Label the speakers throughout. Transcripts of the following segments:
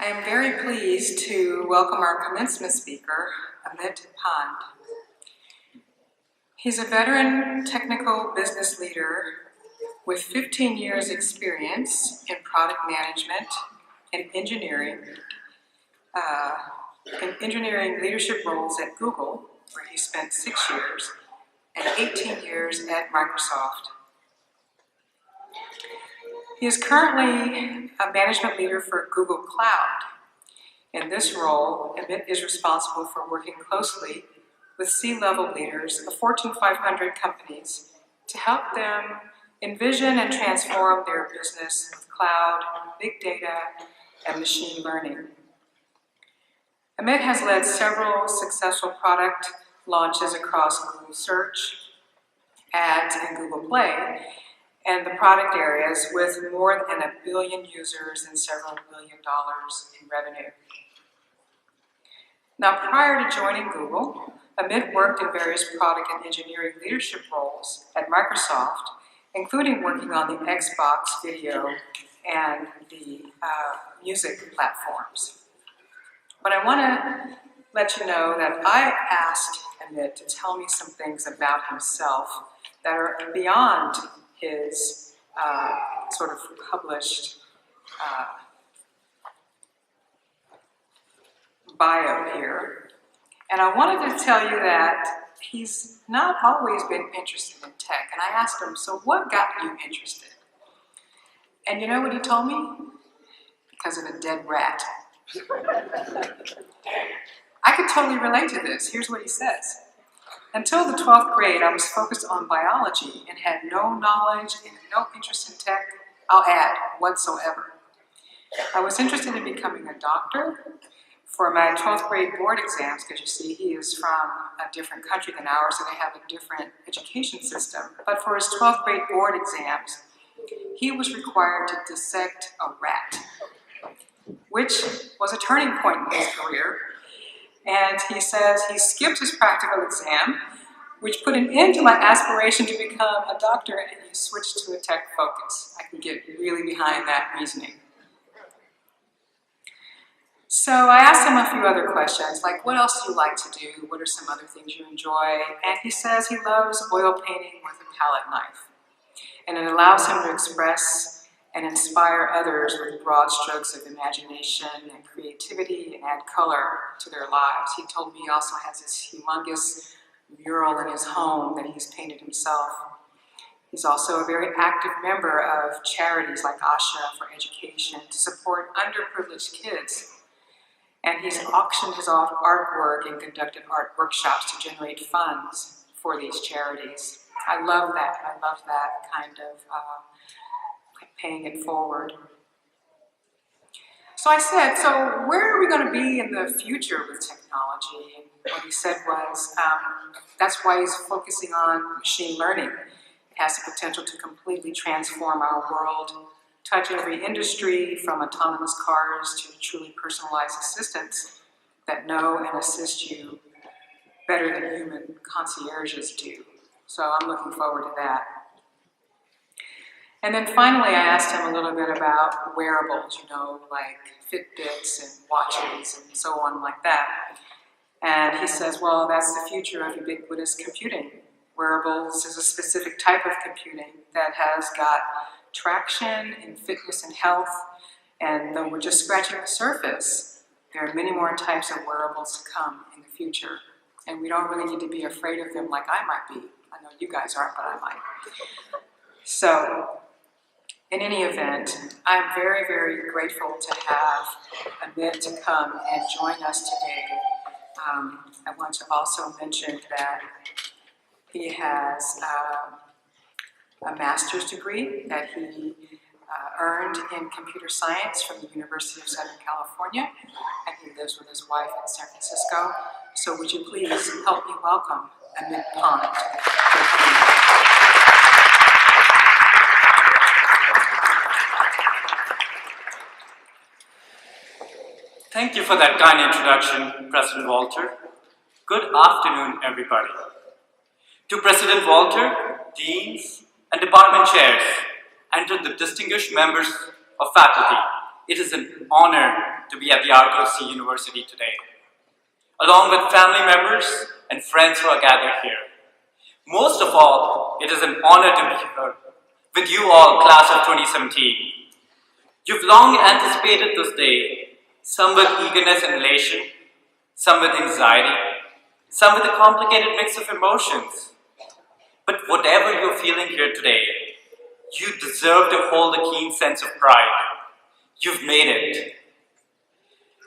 Speaker 1: I am very pleased to welcome our commencement speaker, Amit Pande. He's a veteran technical business leader with 15 years experience in product management and engineering leadership roles at Google, where he spent 6 years, and 18 years at Microsoft. He is currently a management leader for Google Cloud. In this role, Amit is responsible for working closely with C-level leaders of Fortune 500 companies to help them envision and transform their business with cloud, big data, and machine learning. Amit has led several successful product launches across Google Search, Ads, and Google Play, and the product areas with more than 1 billion users and several $1 billion in revenue. Now, prior to joining Google, Amit worked in various product and engineering leadership roles at Microsoft, including working on the Xbox video and the music platforms. But I want to let you know that I asked Amit to tell me some things about himself that are beyond his sort of published bio here. And I wanted to tell you that he's not always been interested in tech. And I asked him, so what got you interested? And you know what he told me? Because of a dead rat. I could totally relate to this. Here's what he says. Until the 12th grade, I was focused on biology and had no knowledge and no interest in tech, I'll add, whatsoever. I was interested in becoming a doctor for my 12th grade board exams, because you see, he is from a different country than ours, so they have a different education system. But for his 12th grade board exams, he was required to dissect a rat, which was a turning point in his career. And he says he skipped his practical exam, which put an end to my aspiration to become a doctor, and he switched to a tech focus. I can get really behind that reasoning. So I asked him a few other questions, like what else do you like to do? What are some other things you enjoy? And he says he loves oil painting with a palette knife. And it allows him to express and inspire others with broad strokes of imagination and creativity and add color to their lives. He told me he also has this humongous mural in his home that he's painted himself. He's also a very active member of charities like Asha for education to support underprivileged kids. And he's auctioned his artwork and conducted art workshops to generate funds for these charities. I love that. I love that kind of paying it forward. So I said, so where are we going to be in the future with technology? And what he said was, that's why he's focusing on machine learning. It has the potential to completely transform our world, touch every industry, from autonomous cars to truly personalized assistants that know and assist you better than human concierges do. So I'm looking forward to that. And then finally, I asked him a little bit about wearables, you know, like Fitbits and watches and so on like that. And he says, well, that's the future of ubiquitous computing. Wearables is a specific type of computing that has got traction in fitness and health, and though we're just scratching the surface, there are many more types of wearables to come in the future, and we don't really need to be afraid of them like I might be. I know you guys aren't, but I might. So, in any event, I'm very, very grateful to have Amit to come and join us today. I want to also mention that he has a master's degree that he earned in computer science from the University of Southern California, and he lives with his wife in San Francisco. So would you please help me welcome Amit Pande.
Speaker 2: Thank you for that kind introduction, President Walter. Good afternoon, everybody. To President Walter, deans, and department chairs, and to the distinguished members of faculty, it is an honor to be at the Argosy University today, along with family members and friends who are gathered here. Most of all, it is an honor to be here with you all, class of 2017. You've long anticipated this day, some with eagerness and elation, some with anxiety, some with a complicated mix of emotions. But whatever you're feeling here today, you deserve to hold a keen sense of pride. You've made it.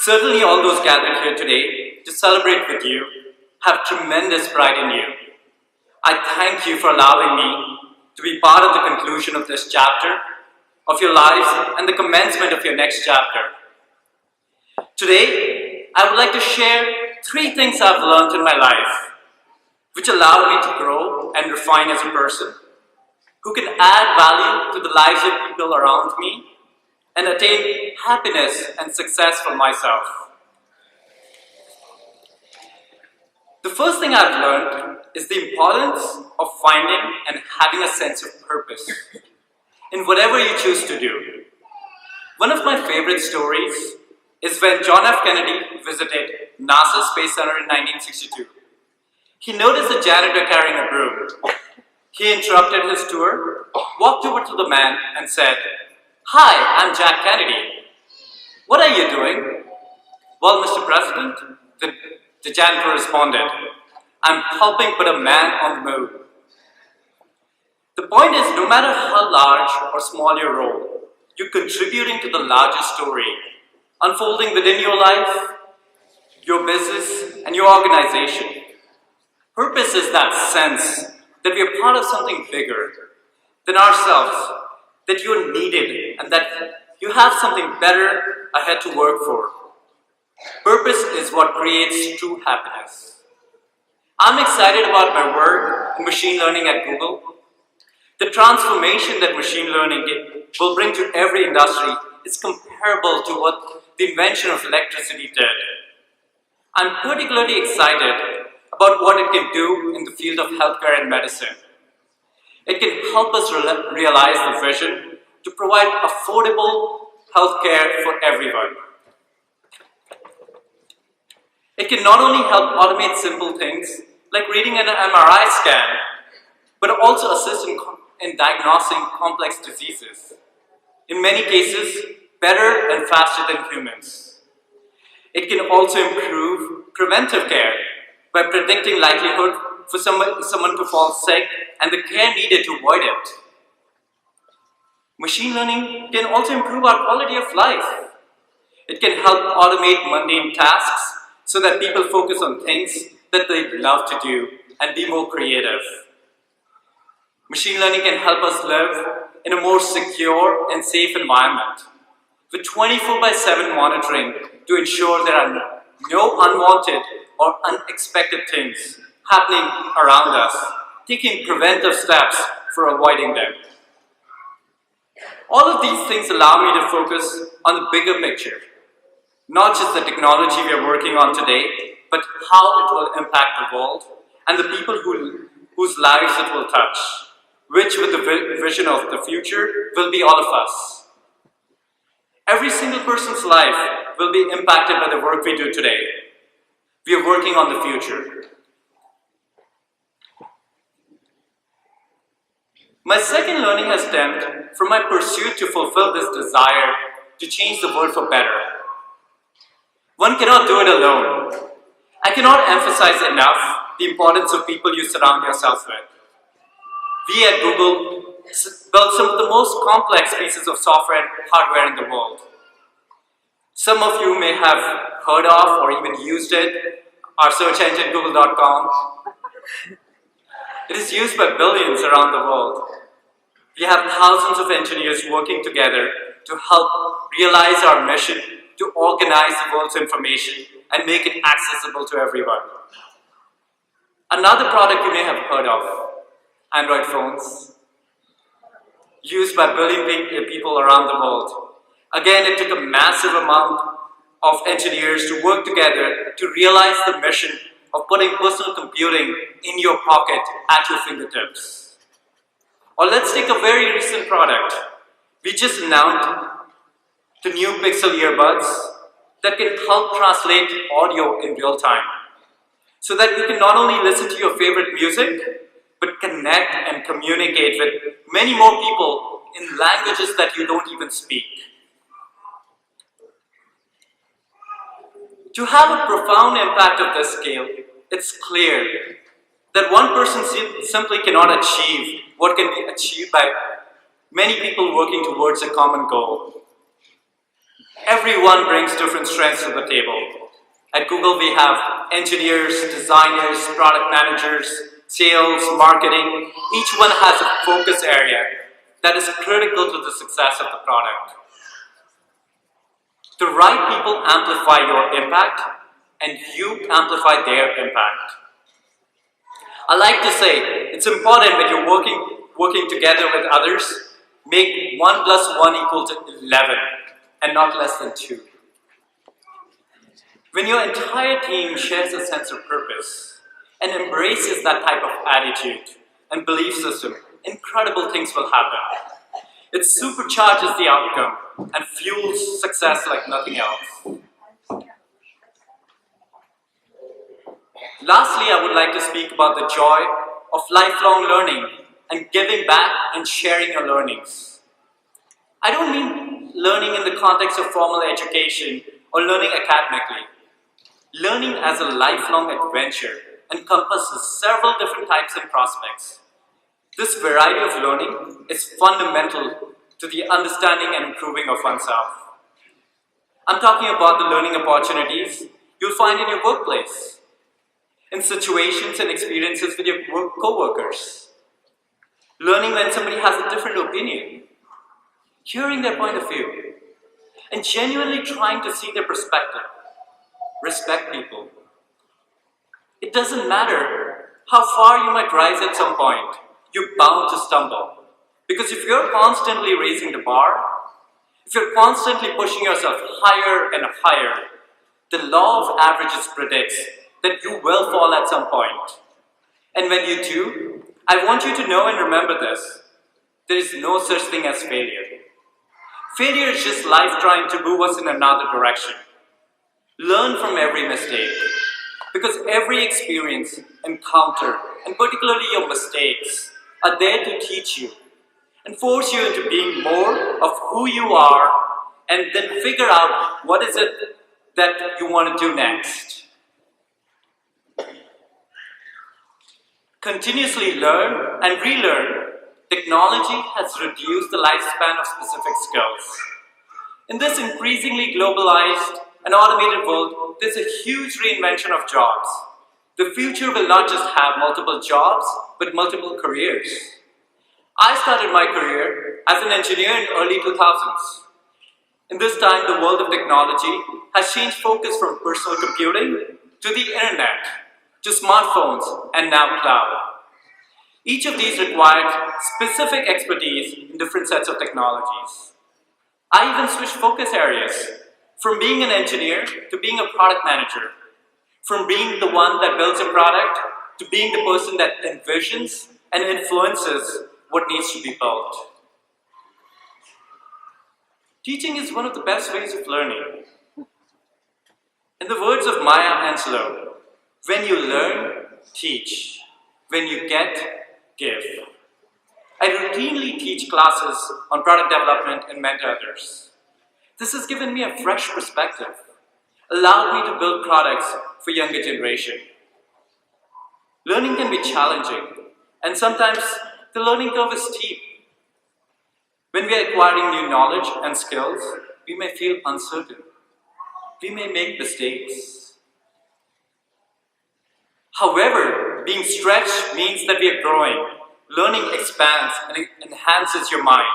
Speaker 2: Certainly all those gathered here today to celebrate with you have tremendous pride in you. I thank you for allowing me to be part of the conclusion of this chapter of your lives and the commencement of your next chapter. Today, I would like to share 3 things I've learned in my life which allowed me to grow and refine as a person, who can add value to the lives of people around me and attain happiness and success for myself. The first thing I've learned is the importance of finding and having a sense of purpose in whatever you choose to do. One of my favorite stories is when John F. Kennedy visited NASA Space Center in 1962. He noticed a janitor carrying a broom. He interrupted his tour, walked over to the man and said, "Hi, I'm Jack Kennedy. What are you doing?" "Well, Mr. President," the janitor responded, "I'm helping put a man on the moon." The point is, no matter how large or small your role, you're contributing to the larger story, unfolding within your life, your business, and your organization. Purpose is that sense that we are part of something bigger than ourselves, that you are needed, and that you have something better ahead to work for. Purpose is what creates true happiness. I'm excited about my work in machine learning at Google. The transformation that machine learning will bring to every industry is comparable to what the invention of electricity did. I'm particularly excited about what it can do in the field of healthcare and medicine. It can help us realize the vision to provide affordable healthcare for everyone. It can not only help automate simple things like reading an MRI scan, but also assist in diagnosing complex diseases, in many cases better and faster than humans. It can also improve preventive care by predicting likelihood for someone to fall sick and the care needed to avoid it. Machine learning can also improve our quality of life. It can help automate mundane tasks so that people focus on things that they love to do and be more creative. Machine learning can help us live in a more secure and safe environment with 24/7 monitoring to ensure there are no unwanted or unexpected things happening around us, taking preventive steps for avoiding them. All of these things allow me to focus on the bigger picture, not just the technology we are working on today, but how it will impact the world and the people whose lives it will touch, which with the vision of the future will be all of us. Every single person's life will be impacted by the work we do today. We are working on the future. My second learning has stemmed from my pursuit to fulfill this desire to change the world for better. One cannot do it alone. I cannot emphasize enough the importance of people you surround yourself with. We at Google build some of the most complex pieces of software and hardware in the world. Some of you may have heard of or even used it, our search engine google.com. It is used by billions around the world. We have thousands of engineers working together to help realize our mission to organize the world's information and make it accessible to everyone. Another product you may have heard of, Android phones, used by billions of people around the world. Again, it took a massive amount of engineers to work together to realize the mission of putting personal computing in your pocket at your fingertips. Or let's take a very recent product. We just announced the new Pixel earbuds that can help translate audio in real time, so that you can not only listen to your favorite music, but connect and communicate with many more people in languages that you don't even speak. To have a profound impact of this scale, it's clear that one person simply cannot achieve what can be achieved by many people working towards a common goal. Everyone brings different strengths to the table. At Google, we have engineers, designers, product managers, sales, marketing. Each one has a focus area that is critical to the success of the product. The right people amplify your impact, and you amplify their impact. I like to say, it's important when you're working together with others, make 1 + 1 = 11, and not less than 2. When your entire team shares a sense of purpose and embraces that type of attitude and belief system, incredible things will happen. It supercharges the outcome and fuels success like nothing else. Lastly, I would like to speak about the joy of lifelong learning and giving back and sharing your learnings. I don't mean learning in the context of formal education or learning academically. Learning as a lifelong adventure encompasses several different types and prospects. This variety of learning is fundamental to the understanding and improving of oneself. I'm talking about the learning opportunities you'll find in your workplace, in situations and experiences with your co-workers, learning when somebody has a different opinion, hearing their point of view, and genuinely trying to see their perspective. Respect people. It doesn't matter how far you might rise at some point, you're bound to stumble. Because if you're constantly raising the bar, if you're constantly pushing yourself higher and higher, the law of averages predicts that you will fall at some point. And when you do, I want you to know and remember this. There is no such thing as failure. Failure is just life trying to move us in another direction. Learn from every mistake. Because every experience, encounter, and particularly your mistakes, are there to teach you and force you into being more of who you are, and then figure out what is it that you want to do next. Continuously learn and relearn. Technology has reduced the lifespan of specific skills. In this increasingly globalized and automated world, there's a huge reinvention of jobs. The future will not just have multiple jobs, but multiple careers. I started my career as an engineer in early 2000s. In this time, the world of technology has changed focus from personal computing to the internet, to smartphones, and now cloud. Each of these required specific expertise in different sets of technologies. I even switched focus areas, from being an engineer to being a product manager, from being the one that builds a product to being the person that envisions and influences what needs to be built. Teaching is one of the best ways of learning. In the words of Maya Angelou, when you learn, teach. When you get, give. I routinely teach classes on product development and mentor others. This has given me a fresh perspective, allowed me to build products for younger generation. Learning can be challenging, and sometimes the learning curve is steep. When we are acquiring new knowledge and skills, we may feel uncertain. We may make mistakes. However, being stretched means that we are growing. Learning expands and enhances your mind.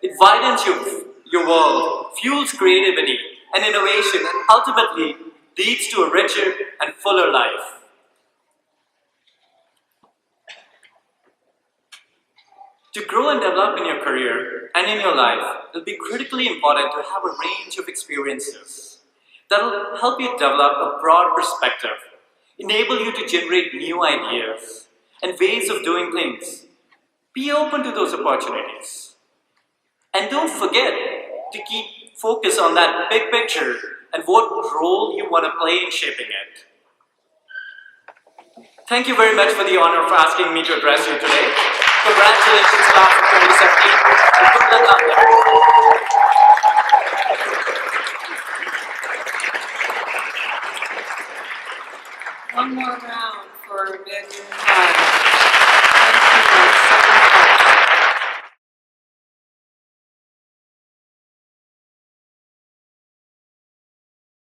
Speaker 2: It widens your world, fuels creativity and innovation, and ultimately leads to a richer and fuller life. To grow and develop in your career and in your life, it will be critically important to have a range of experiences that will help you develop a broad perspective, enable you to generate new ideas and ways of doing things. Be open to those opportunities. And don't forget to keep focus on that big picture and what role you want to play in shaping it. Thank you very much for the honor of asking me to address you today. Congratulations, class of 2017, and good luck out there.